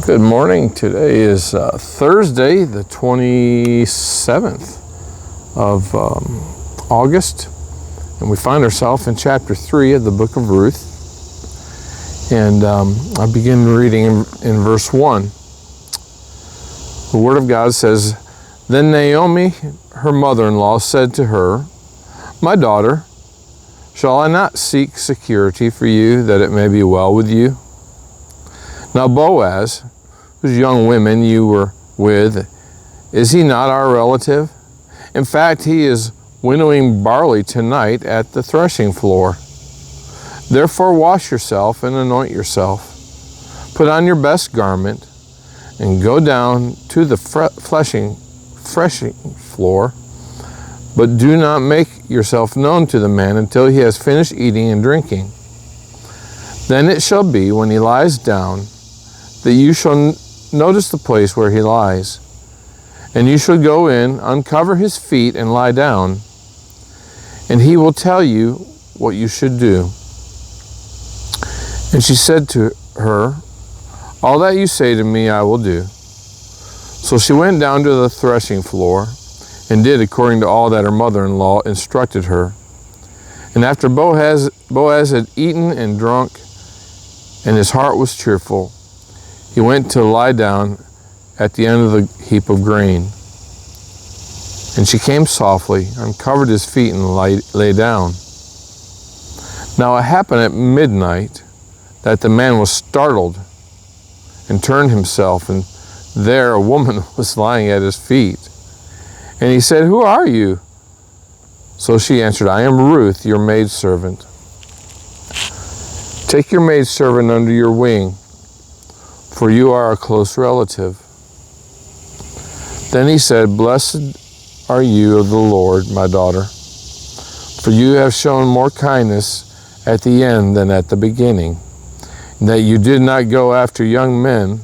Good morning. Today is Thursday, the 27th of August, and we find ourselves in chapter 3 of the book of Ruth. And I begin reading in verse 1. The Word of God says, "Then Naomi, her mother-in-law, said to her, 'My daughter, shall I not seek security for you, that it may be well with you?' Now Boaz, whose young women you were with, is he not our relative? In fact, he is winnowing barley tonight at the threshing floor. Therefore wash yourself and anoint yourself. Put on your best garment and go down to the threshing floor, but do not make yourself known to the man until he has finished eating and drinking. Then it shall be, when he lies down, that you shall notice the place where he lies. And you shall go in, uncover his feet, and lie down. And he will tell you what you should do.' And she said to her, 'All that you say to me I will do.' So she went down to the threshing floor and did according to all that her mother-in-law instructed her. And after Boaz had eaten and drunk, and his heart was cheerful, he went to lie down at the end of the heap of grain. And she came softly, uncovered his feet, and lay down. Now it happened at midnight that the man was startled and turned himself, and there a woman was lying at his feet. And he said, 'Who are you?' So she answered, 'I am Ruth, your maidservant. Take your maidservant under your wing, for you are a close relative.' Then he said, 'Blessed are you of the Lord, my daughter, for you have shown more kindness at the end than at the beginning, and that you did not go after young men,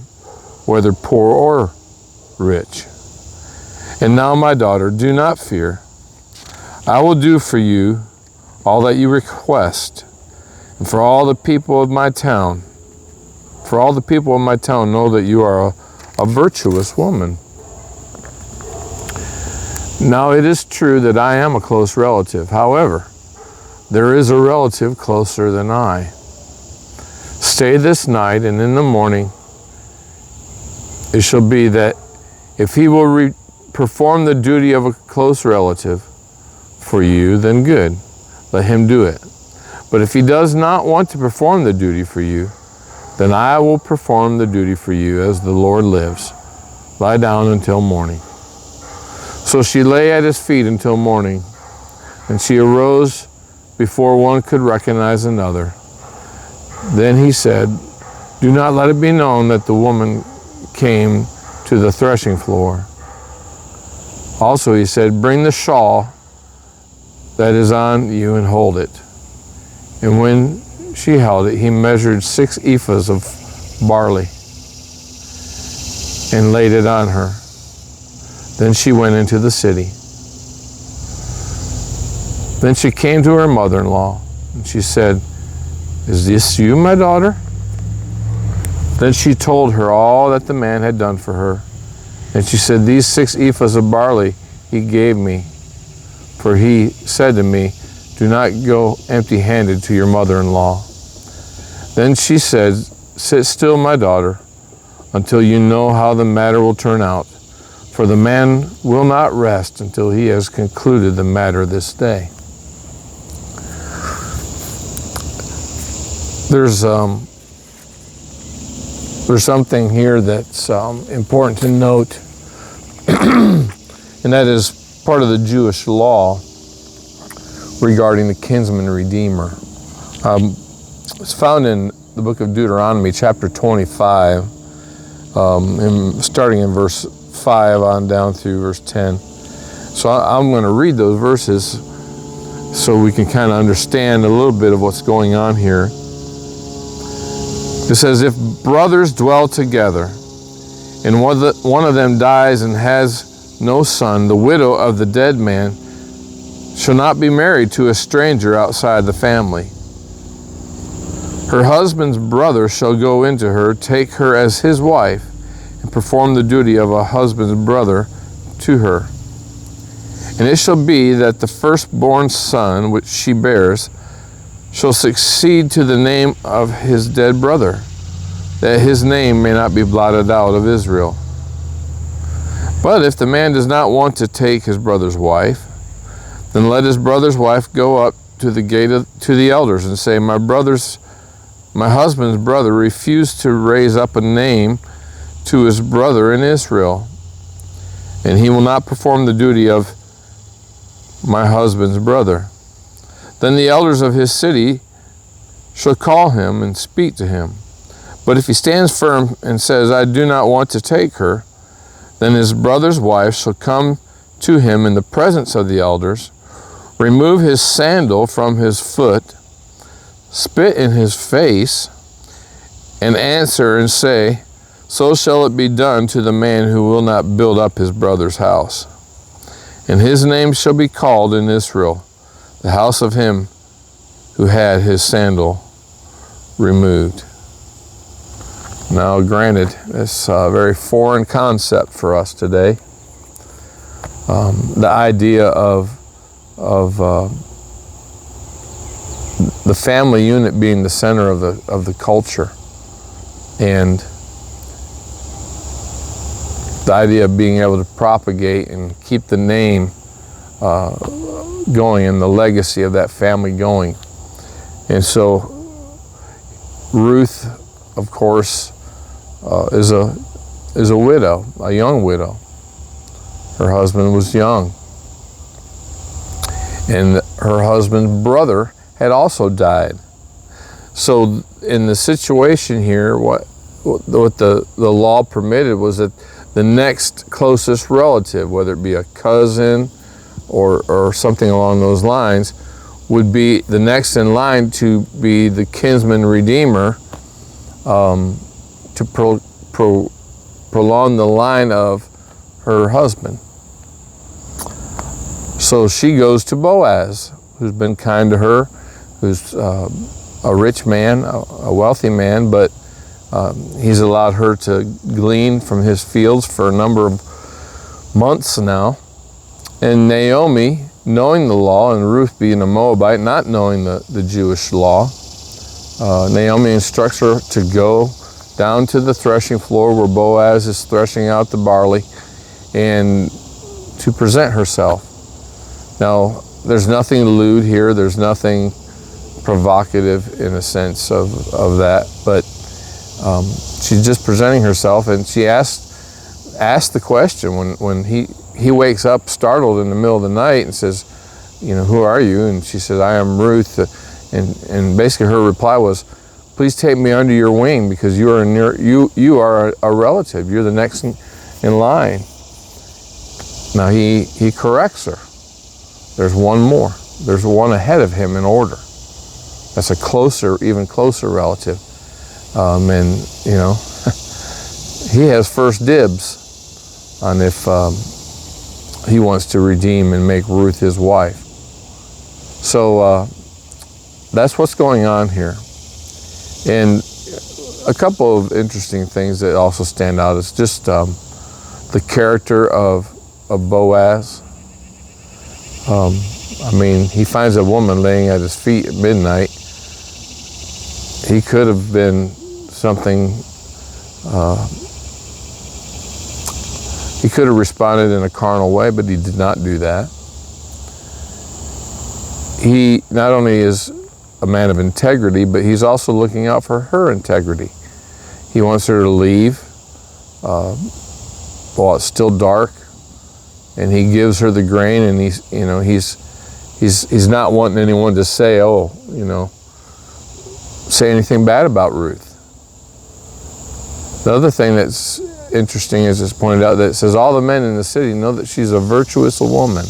whether poor or rich. And now, my daughter, do not fear. I will do for you all that you request, and for all the people of my town. For all the people of my town know that you are a virtuous woman. Now it is true that I am a close relative. However, there is a relative closer than I. Stay this night, and in the morning it shall be that if he will perform the duty of a close relative for you, then good, let him do it. But if he does not want to perform the duty for you, then I will perform the duty for you, as the Lord lives. Lie down until morning.' So she lay at his feet until morning, and she arose before one could recognize another. Then he said, 'Do not let it be known that the woman came to the threshing floor.' Also he said, 'Bring the shawl that is on you and hold it.' And when she held it, he measured 6 ephahs of barley and laid it on her. Then she went into the city. Then she came to her mother-in-law, and she said, 'Is this you, my daughter?' Then she told her all that the man had done for her. And she said, 'These 6 ephahs of barley he gave me, for he said to me, do not go empty-handed to your mother-in-law.' Then she said, 'Sit still, my daughter, until you know how the matter will turn out. For the man will not rest until he has concluded the matter this day.'" There's something here that's important to note, and that is part of the Jewish law regarding the kinsman redeemer. It's found in the book of Deuteronomy, chapter 25, starting in verse 5 on down through verse 10. So I'm going to read those verses so we can kind of understand a little bit of what's going on here. It says, "If brothers dwell together, and one of them dies and has no son, the widow of the dead man shall not be married to a stranger outside the family. Her husband's brother shall go into her, take her as his wife, and perform the duty of a husband's brother to her. And it shall be that the firstborn son which she bears shall succeed to the name of his dead brother, that his name may not be blotted out of Israel. But if the man does not want to take his brother's wife, then let his brother's wife go up to the gate to the elders and say, my husband's brother refused to raise up a name to his brother in Israel, and he will not perform the duty of my husband's brother. Then the elders of his city shall call him and speak to him. But if he stands firm and says, I do not want to take her, then his brother's wife shall come to him in the presence of the elders, remove his sandal from his foot, spit in his face, and answer and say, so shall it be done to the man who will not build up his brother's house. And his name shall be called in Israel, the house of him who had his sandal removed. Now, granted, it's a very foreign concept for us today. The idea of the family unit being the center of the culture, and the idea of being able to propagate and keep the name going and the legacy of that family going. And so Ruth, of course, is a widow, a young widow. Her husband was young, and her husband's brother had also died. So in the situation here, what the law permitted was that the next closest relative, whether it be a cousin or something along those lines, would be the next in line to be the kinsman redeemer, to prolong the line of her husband. So she goes to Boaz, who's been kind to her, who's a rich man, a wealthy man, but he's allowed her to glean from his fields for a number of months now. And Naomi, knowing the law, and Ruth being a Moabite, not knowing the Jewish law, Naomi instructs her to go down to the threshing floor where Boaz is threshing out the barley and to present herself. Now, there's nothing lewd here. There's nothing provocative in a sense of that, but she's just presenting herself, and she asked the question when he wakes up startled in the middle of the night and says, who are you? And she says, I am Ruth. And basically her reply was, please take me under your wing, because you are a relative. You're the next in line. Now he corrects her. There's one more. There's one ahead of him in order. That's a even closer relative. And he has first dibs on if he wants to redeem and make Ruth his wife. So that's what's going on here. And a couple of interesting things that also stand out is just the character of Boaz. He finds a woman laying at his feet at midnight. He could have been something, he could have responded in a carnal way, but he did not do that. He not only is a man of integrity, but he's also looking out for her integrity. He wants her to leave while it's still dark, and he gives her the grain, and he's not wanting anyone to say, say anything bad about Ruth. The other thing that's interesting is it's pointed out that it says all the men in the city know that she's a virtuous woman.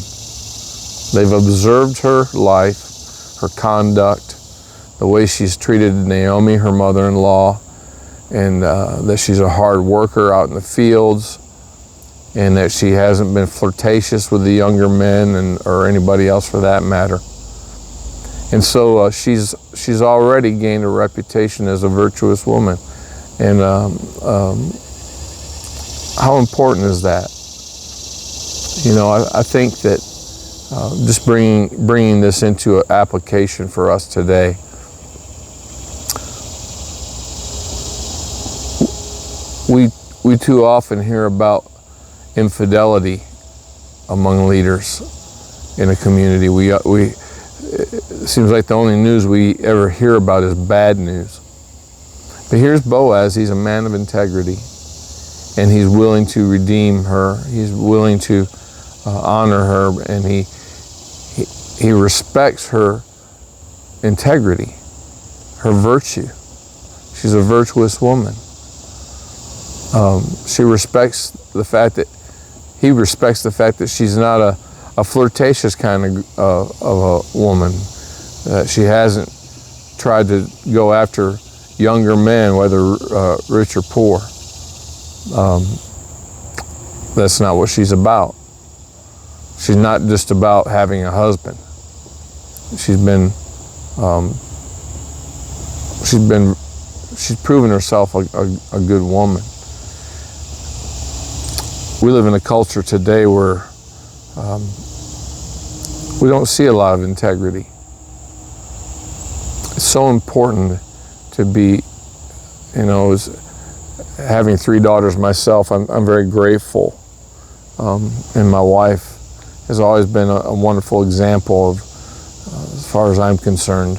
They've observed her life, her conduct, the way she's treated Naomi, her mother-in-law, and that she's a hard worker out in the fields, and that she hasn't been flirtatious with the younger men or anybody else for that matter. And so she's already gained a reputation as a virtuous woman. And how important is that? You know, I think that just bringing this into application for us today. We too often hear about infidelity among leaders in a community. It seems like the only news we ever hear about is bad news. But here's Boaz. He's a man of integrity, and he's willing to redeem her. He's willing to honor her, and he respects her integrity, her virtue. She's a virtuous woman. He respects the fact that she's not a flirtatious kind of a woman. That she hasn't tried to go after younger men, whether rich or poor. That's not what she's about. She's not just about having a husband. She's proven herself a good woman. We live in a culture today where we don't see a lot of integrity. It's so important to be, having 3 daughters myself, I'm very grateful. And my wife has always been a wonderful example of, as far as I'm concerned,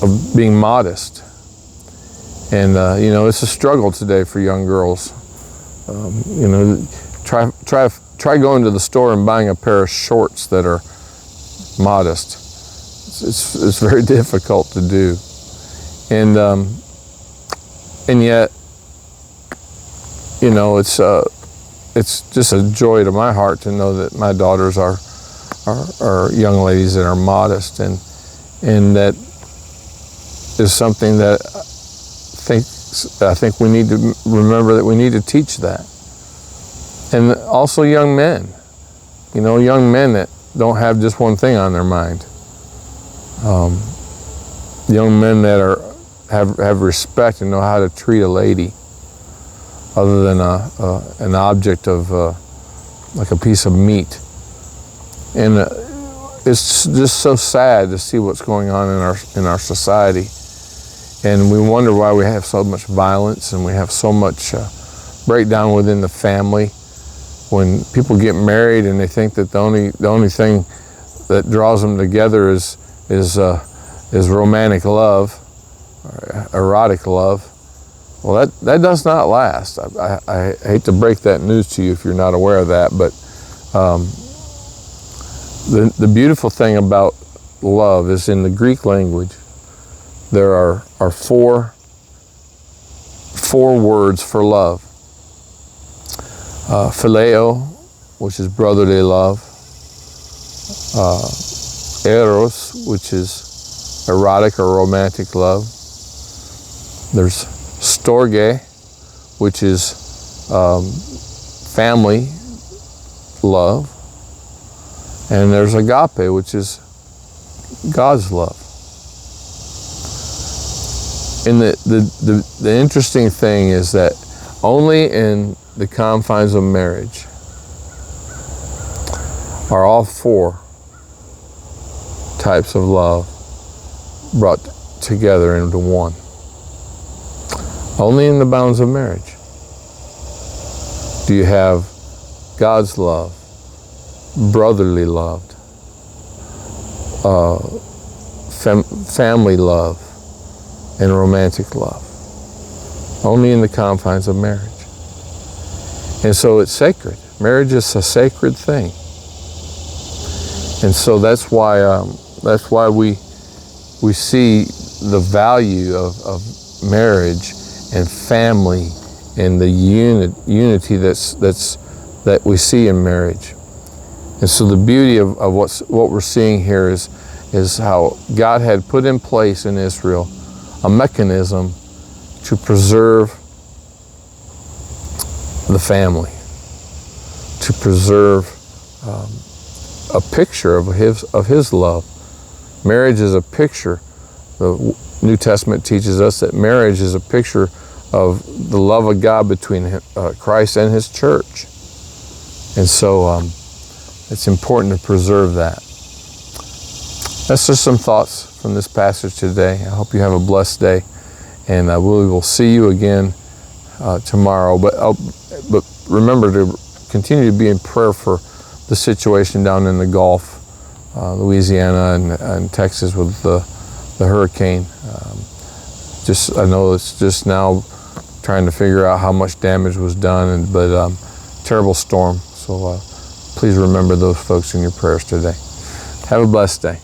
of being modest. And, it's a struggle today for young girls. Try going to the store and buying a pair of shorts that are modest. It's very difficult to do. And yet, it's just a joy to my heart to know that my daughters are young ladies that are modest, and that is something that I think we need to remember, that we need to teach that. And also young men, young men that don't have just one thing on their mind. Young men that have respect and know how to treat a lady, other than an object of like a piece of meat. And it's just so sad to see what's going on in our society. And we wonder why we have so much violence and we have so much breakdown within the family. When people get married and they think that the only thing that draws them together is romantic love, or erotic love. Well, that does not last. I hate to break that news to you if you're not aware of that, but the beautiful thing about love is, in the Greek language, there are 4 words for love. Phileo, which is brotherly love. Eros, which is erotic or romantic love. There's storge, which is family love. And there's agape, which is God's love. And the interesting thing is that only in the confines of marriage are all 4 types of love brought together into one. Only in the bounds of marriage do you have God's love, brotherly love, family love, and romantic love. Only in the confines of marriage. And so it's sacred. Marriage is a sacred thing. And so that's why we see the value of marriage and family and the unity that we see in marriage. And so the beauty of what we're seeing here is how God had put in place in Israel a mechanism to preserve the family, to preserve a picture of his love. Marriage is a picture. The New Testament teaches us that marriage is a picture of the love of God between Christ and his church. And so it's important to preserve that. That's just some thoughts from this passage today. I hope you have a blessed day, and we will see you again tomorrow. But remember to continue to be in prayer for the situation down in the Gulf, Louisiana and Texas with the hurricane. I know it's just now trying to figure out how much damage was done, but terrible storm. So please remember those folks in your prayers today. Have a blessed day.